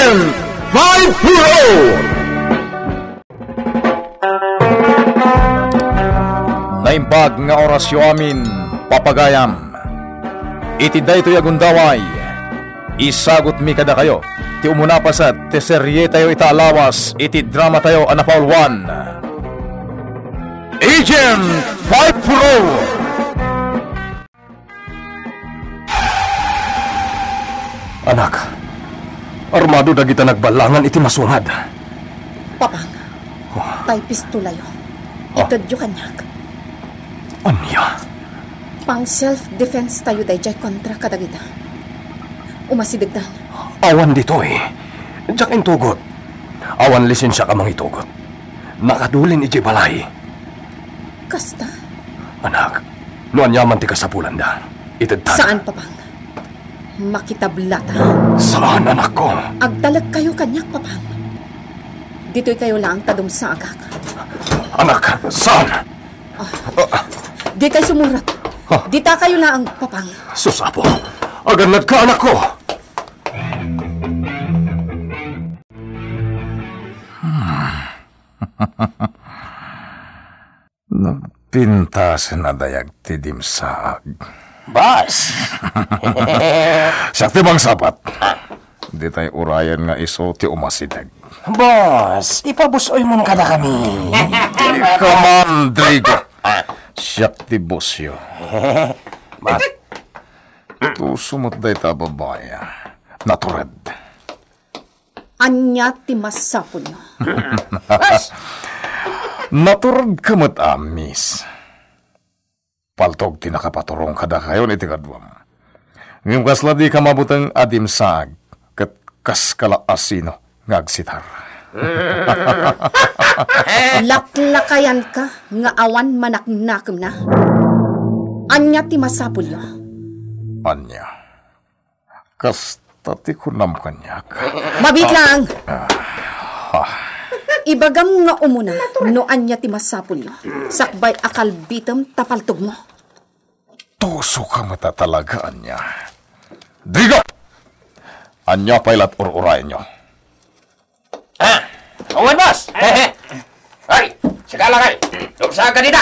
Agent 5-0! Naimbag nga orasyo amin, papagayam. Iti daytoy agundaway, isagot mi kada kayo. Ti umuna pasat, ti serye tayo itaalawas, iti drama tayo anapaul 1. Agent 5-0! Anak, armado da kita nagbalangan iti masungad. Papang, tay pistulayo. Itadyo kanyak. Anya? Pang self-defense tayo dayjay kontra kadagita. Umasidagdan. Awan dito eh. Diyak intugot. Awan lisensya ka mang itugot. Nakadulin iti balay. Kasta? Anak, nuan yaman ti kasapulan da. Itadtan. Saan, Papang? Makitablata. Saan, anak ko? Agdalag kayo kanyak, Papang. Dito'y kayo lang tadong sa agak. Anak, saan? Di kayo sumurat. Dita kayo lang, Papang. Susapo. Aganad ka, anak ko. Nagpintas na dayag ti dimsag. Boss! Sakti bang sapat? Di tayo urayan nga iso ti umasidag. Boss, ipabusoy mo kada kami. Ikaman, Drigo. Siyak ti bosyo. Boss, Tusumot day ta babaya. Naturad. Anya ti masapon nyo. Naturad kamat amis. Paltog ti nakapaturong kada kayo ni tigadwam. Ngayong kasla di ka mabutang adim saag. Kat kaskala asino ngagsitar. Laklakayan ka nga awan manaknakem na. Anya ti masapon nyo. Anya. Kasta ti kunam kanyak. Mabit lang! Ibagam nga umuna no anya ti masapon nyo. Sakbay akal bitem tapaltog mo. Tuso ka mata talaga, Anya. Drigo! Anya pailat ur-urayan nyo. Awan, boss! Ay, sigala kay. Lupsa ka nila.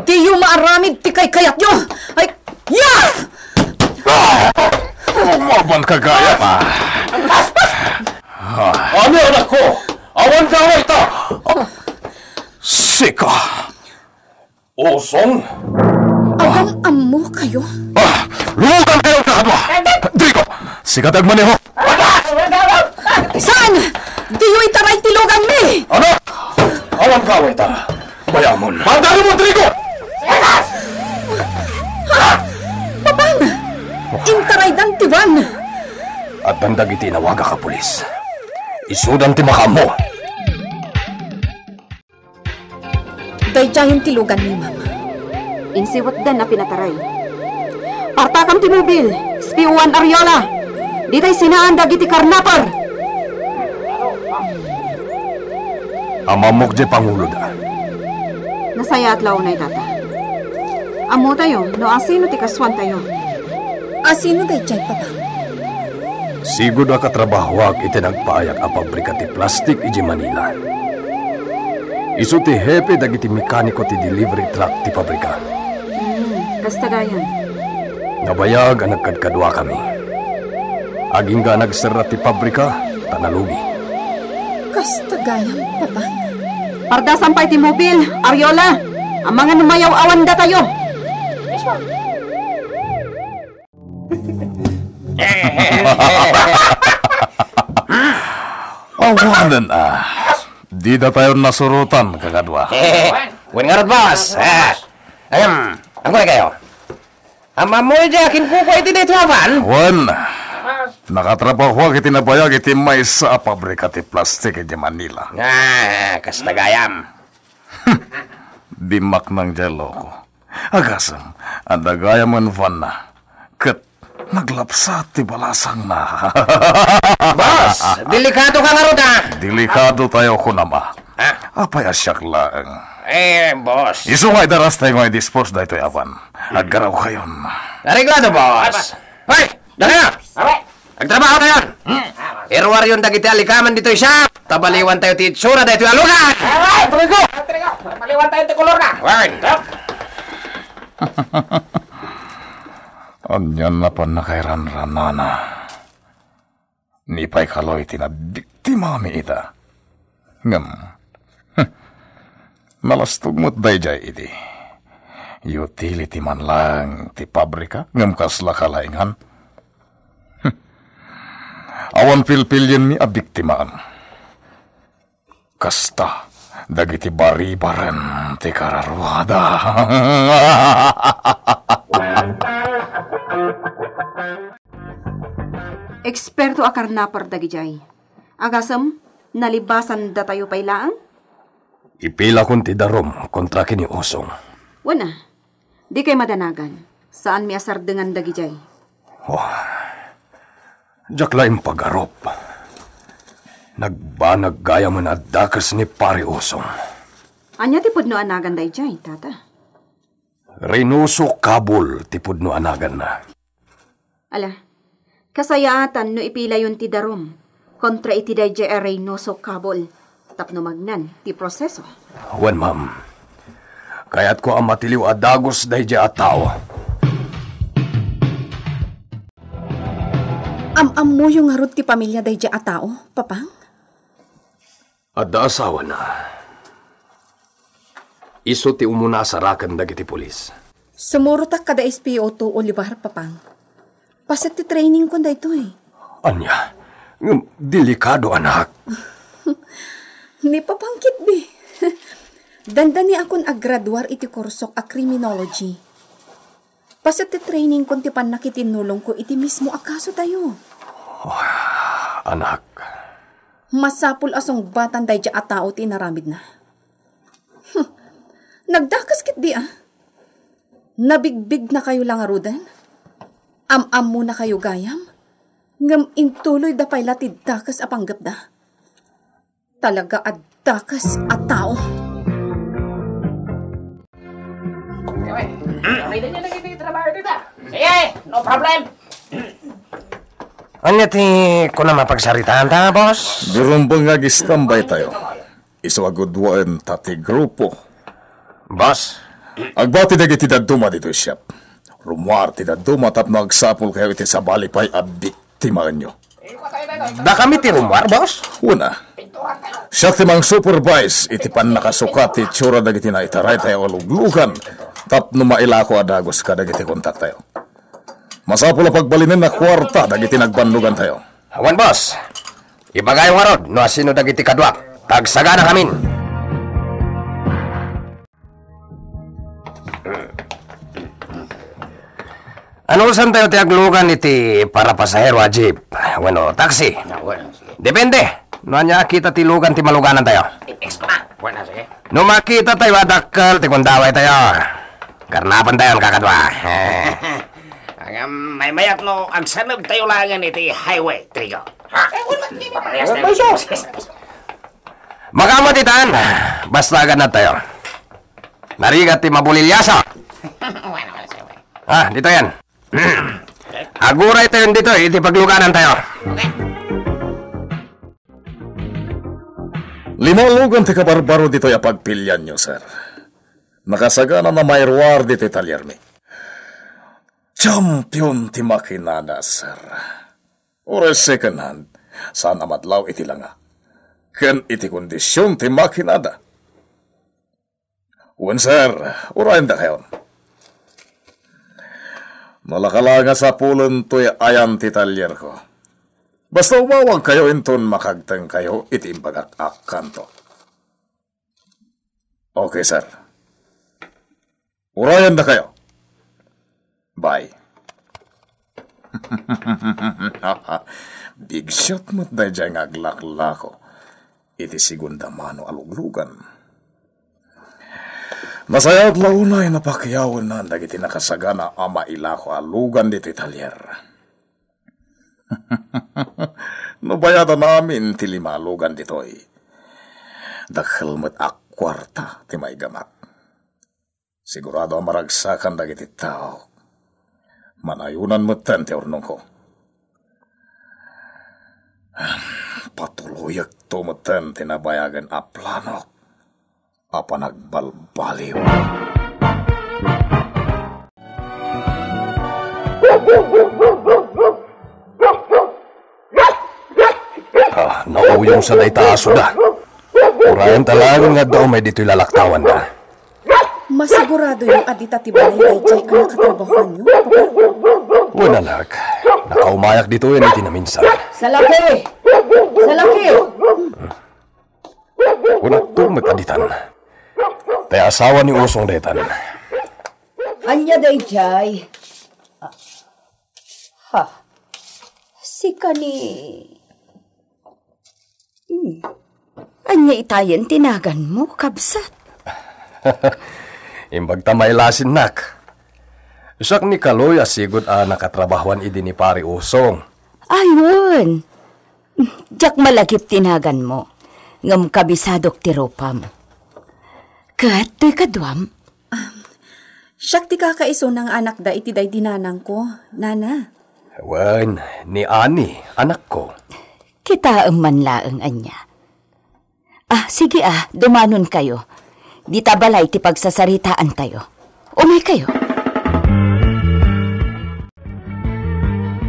Di yu maaramid ti kay kayat nyo! Ay, yeah! Umaban ka gaya pa. Ano, anak ko? Awan ka away ta. Sika! Usong? Agang amo kayo? Lugan kayo kakadwa! Drigo! Sigatag maneho! Saan? Di yu itaray tilugan mi! Anak! Awan ka away ta. Bayamon. Mandalo mo, Drigo! Papang! Intaray dan tiwan! At bandag iti nawaga ka, pulis. Isudan ti makamo. Dayjayin tilugan ni Mama. Insiwat dan na pinataray. Partakam ti mobil, Spiuan Ariola. Di tay sinaan dagiti karnapar. Amamok di Pangulo da. Nasaya at launay tata. Amo tayo, no asino ti kaswan tayo. Asino dayjay, Papang? Sigod na katrabahwag iti nagpaayak a pabrika ti plastik iji Manila. Isu ti hepe dagiti mekaniko ti delivery truck ti pabrika. Kastagayan. Nabayag ang nagkadkadwa kami. Aging ga nagsara ti pabrika, tanalugi. Kastagayang, Papang. Parda sampay ti mobil, Ariola. Ang mga numayaw awan da tayo. Awanan Di na tayo nasurutan, kakadwa. Wen nga rin, boss. Ang kulay kayo. Amamoy di akin kuko iti dito awan. Wan, nakatrabaho iti nabayag iti may sa pabrika ti plastik iti Manila. Kastagayam. Dimak ng jalo ko. Agasam, andagayam ang van na. Kat naglapsat ti balasang na. Boss, delikado ka nga rin, Delikado tayo ko nama. Apay asyak lang. Boss. Isu nga idaras tayo nga i-dispose da ito'y awan. Aggaraw kayon. Nareglado, boss. Hoy, dali na. Agtrabaho tayo! Irwar yung dagiti alikaman dito siya! Tabaliwan tayo ti itsura dito yung alugan! Trigo! Tabaliwan tayo ti kolor na! Word! Anyan na pa nakairanranana. Nipay kaloy tinabiktima mi ita. Ngam. Nalastog mo't dayjay iti. Utility man lang ti pabrika. Ngam kasla kalaingan. Awan pilpilyan mi abiktimaan. Kasta. Dagiti bari-baran ti kararwada. Eksperto akar napar dagijay. Agasam, nalibasan da tayo pailaang? Ipila kun ti darom kontra kini Osong. Wana, di kay madanagan. Saan mi asar dengan dagijay? Diyak laing pag-arop. Nagbanag gaya mo na dakas ni Pari Osong. Anya tipod no anagan dayjay, tata? Reynoso Kabul tipod no anagan na. Ala, kasayaatan no ipila yun ti darom kontra iti dayjay a Reynoso Kabul tapno magnan ti proseso. Wan, ma'am. Kaya't ko ang matiliw a dagos dayjay a tao. Am mo yung harod ti pamilya dayjay a tao, papang? Adda asawa na. Iso ti umuna sarakan dagiti pulis. Sumurutak kada SPO2 Olivar, papang. Pasit ti training ko dayto eh. Anya, delikado anak. Ni papangkit bi. Dandani akon aggraduar iti kursok a criminology. Pasit ti training ko ti panakitinulong ko iti mismo akaso tayo. Anak. Masapul asong batan dayjay a tao ti naramid na. Nagdakas kit di ah. Nabigbig na kayo lang arudan. Am mo na kayo gayam. Ngam intuloy da pay latid dakas apanggap da. Talaga at dakas at tao. Sige, no problem. Anya ti ko na mapagsaritaan ta, boss? Dirumbang nga gistambay tayo. Isawagudwaan tati grupo. Boss? Agbati dagiti daduma dito siyap. Rumwar ti daduma tap nagsapul kayo iti sa balipay a biktimaan nyo. Da kami ti rumwar, boss? Una, siya ti mang supervise iti pan nakasukat ti tsura dagiti na itaray tayo aluglugan tap numailako adagos ka dagiti kontak tayo. Masapul na pagbalinin na kwarta dagiti nagbanlugan tayo. Awan, boss. Ibagay yung harod, no asino dagiti kadwak. Tagsagana kamin. Ano saan tayo tiaglugan iti para pasahero a jeep? Bueno, taxi. Depende. No anya kita ti lugan ti maluganan tayo. No makita tayo adakal ti kundaway tayo. Karnapan tayo kakadwa. May mayat no agsanag tayo langan iti highway, Trigo. Magamot itaan. Basta agad na tayo. Narigat ti mabulilyasa. Dito yan. Aguray tayo dito, iti pagluganan tayo. Limalugan ti kabarbaro dito ya pagpilyan nyo, sir. Nakasagana na may ruwar dito italyermi. Champion ti makinada, sir. Ores second hand, saan amadlaw iti langa. Ken iti kondisyon ti makinada. Uwan, sir, urayan da kayo. Malakalanga sa pulon to'y ayan ti talyer ko. Basta umawag kayo inton makagtang kayo iti impagak-akan to. Okay, sir. Urayan da kayo. Bye. Big shot mo't na dyan aglaklako. Iti segunda mano aluglugan. Masayat launay na pakyawan na dagiti nakasagana ama ilako alugan dito italyer. Nubayada namin ti lima alugan dito'y. Dakhil mo't akwarta ti may gamak. Sigurado maragsakan dagiti tao. Manayunan mo ten ti ornong ko. tumutan tinabayagan a planok. Apa nagbalbaliw. Nauyong sa daytaaso da. Urayan talagang nga daw may dito'y lalaktawan da. Masigurado yung adita tibalay dayjay ang nakatrabahuan nyo, Papa? Wala nak. Nakaumayak dito yan iti na minsan. Sa laki! Sa laki! Wala tumit aditan. Tay asawa ni Usong detan. Anya dayjay. Ha. Si kani... Anya itayan tinagan mo, kabsat. Imbag tamay lasin nak. Isak ni Kaloy asigod nakatrabahuan idi ni Pari Usong. Ayun. Jak malagip tinagan mo. Ngam kabisadok ti ropam. Kato'y kadwam. Siyak ti kakaiso ng anak da iti day dinanang ko, Nana. Wan, ni Ani, anak ko. Kita man laeng anya. Sige dumanon kayo. Di tabalay ti pagsasaritaan tayo. Umay kayo.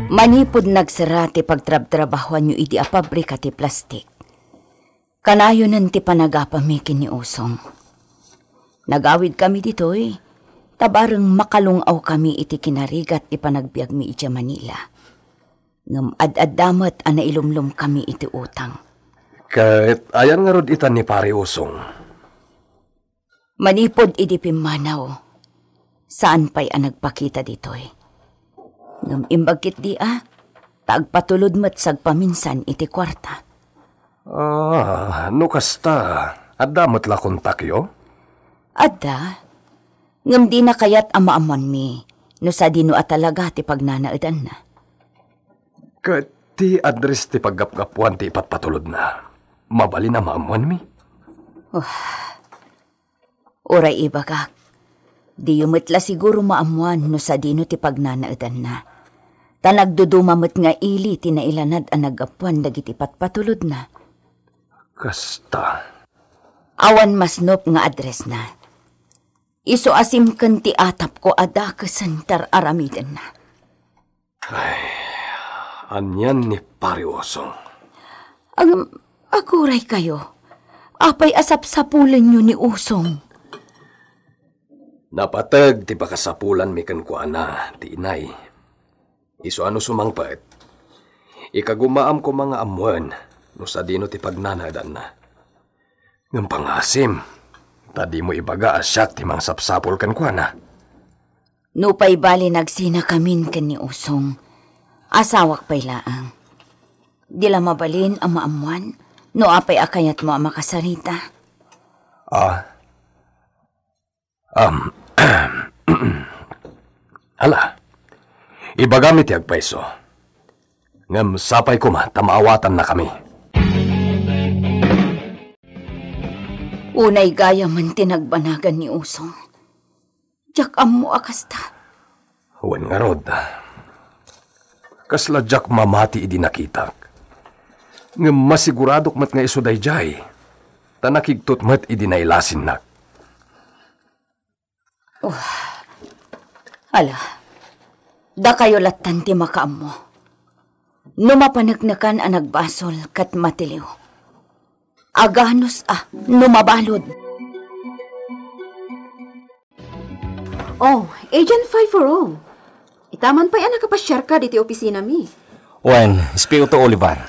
Manipod nagsara ti pagtrab-trabahuan nyo iti pabrika ti plastik. Kanayo nan ti panagapamikin ni Usong. Nagawid kami dito'y. Tabareng makalungaw kami iti kinarigat ti panagbiag mi iti Manila. Ngam ad-addamat ilumlum kami iti utang. Kahit ayan nga rod itan ni Pari Usong. Manipod iti pimanaw. Saan pa'y nagpakita dito'y? Ngam imbagkit di tagpatulod mat sagpaminsan iti kwarta. No kasta. Adamot la kontakyo? Adda, ngam di na kayat amaaman mi. No sa dino talaga ti pagnanaadan na. Kahit ti address ti paggapgapuan ti ipatpatulod na. Mabali na maamuan mi. Oray ibagak. Di yumitla siguro maamuan no sa dino ti pagnanaadan na. Tanagdudumamot nga ili ti nailanad ang nagapuan dagiti patpatulod na. Kasta. Awan masnop nga address na. Iso asim kan ti atap ko kasantar aramiden na. Anyan ni Pari Usong. Aguray kayo. Apay asap-sapulan nyo ni Usong. Napatag ti pakasapulan mi kan kuana ti inay. Iso sumangpet. Ikagumaam ko mga amuan no sa dino ti pagnanadan na. Ngam pangasim. Tadi mo ibaga asyak ti mga sapsapol kan kuana. Nupay bali nagsina kamin kan ni Usong. Asawak pa'y laang. Di la mabalin ang maamuan, no apay akayat mo ang makasarita. Hala, ibagamit ti agpaiso. Ngam sapay ko tamaawatan na kami. Unay gaya man tinagbanagan ni Usong. Jak mo akasta. Huwag nga rod. Kasla jak mamati idi nakitak. Nga masiguradok mat nga iso dayjay. Tanakigtot mat idi nailasin nak. Hala, da kayo latan ti makaam mo. Numapanagnakan ang nagbasol kat matiliw. Aganos numabalod. Agent 540. Itaman pa'y nakapasyar ka diti opisina mi. Wen, Espiritu Olivar.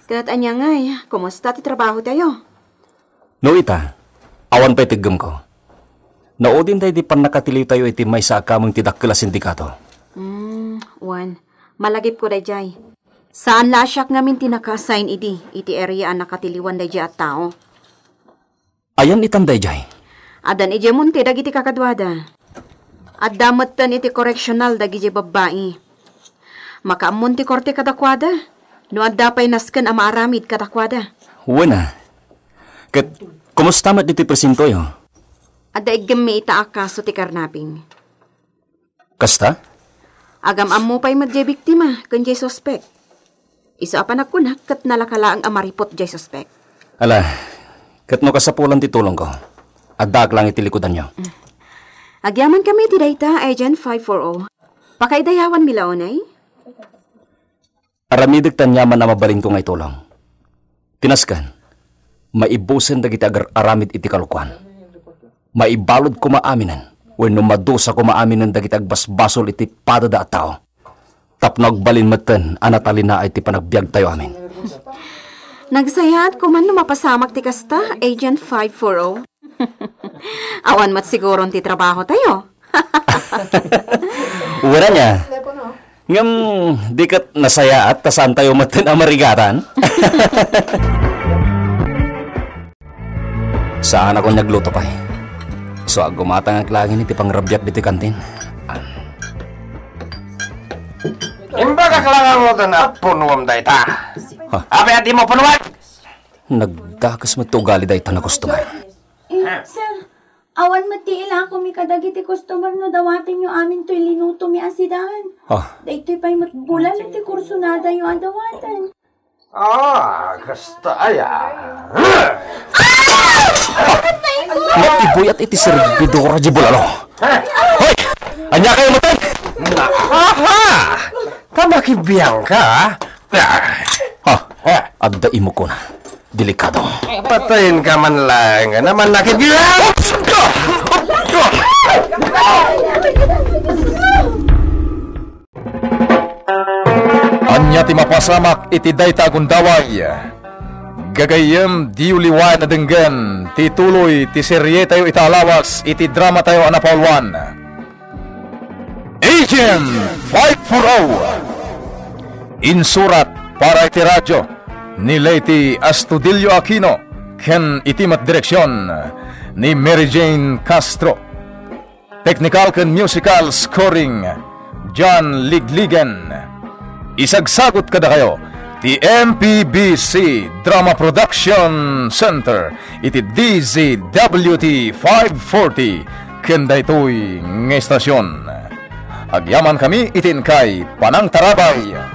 Kat anya ngay, kumusta ti trabaho tayo? No ita, awan pa'y tiggam ko. Naudin tayo di pan nakatiliw tayo iti may sa akamang tidakila sindikato. Wan, malagip ko dayjay. Saan lasyak ngamin tinaka-assign iti area ang nakatiliwan dayjay at tao? Ayan itan dayjay. Adan ije munti dagiti kakadwada. At damatan iti correctional dagiti babae. Makaamun ti korte kadakwada. No adda pa'y nasken ang maaramid kadakwada. Wena. Kat, kumusta mat iti presinto yo? Adda igami ita akaso ti karnaping. Kasta? Agam ammo pa'y madya biktima, kanjay suspect. Isa pa nagkunak kat nalakala ang amaripot jay suspect. Ala, katno kasapulan ti tulong ko. Agdag lang itilikodan nyo. Agyaman kami ti dayta, Agent 540. Pakaidayawan milaonay? Aramidig tanyaman na mabalin ko ngay tulong. Tinaskan, maibusen dagiti agar aramid iti kalukwan. Maibalod ko maaminan, wenno madusa ko maaminan dagiti agbasbasol iti padada at tao. Tapnog balin matan, anatalin na ay ti panagbiag tayo amin. Nagsayat ko man mapasamak ti kasta, Agent 540. Awan mat siguro ti trabaho tayo. Wala niya. Ngam, di kat nasaya at tasan tayo matan amarigatan. Saan ako nagluto pa eh. So, gumatang ang klangin iti pangrabyak dito kantin. Imba ka kailangan mo doon at punuwam dayta. Abe at mo punuwan! Nagdakas mo ito ugali dahil na customer. Sir, awan matiila ko mi kadagiti customer no dawatin yung amin to'y linuto mi asidahan. Dahito'y pa'y matbulan at kursunada yung adawatan. Kasta aya. Matiboy at iti servidora di bulalo. Hoy! Anya kayo matay! Kamakibiyang ka, Adda imo ko na. Delikado. patayin ka man lang. Naman nakibiyang! Anya ti mapasamak iti dayta agundaway. Gagayem di uliwan na denggan ti tuloy ti serye tayo italawas iti drama tayo anapawalwan. Agent 540 insurat para iti radyo ni Lady Astudillo Aquino ken itimat direksyon ni Mary Jane Castro. Technical ken musical scoring John Ligligan. Isagsagot kada kayo ti MPBC Drama Production Center iti DZWT 540 ken daytoy nga estasyon. Agyaman kami itin kay Panang Tarabay.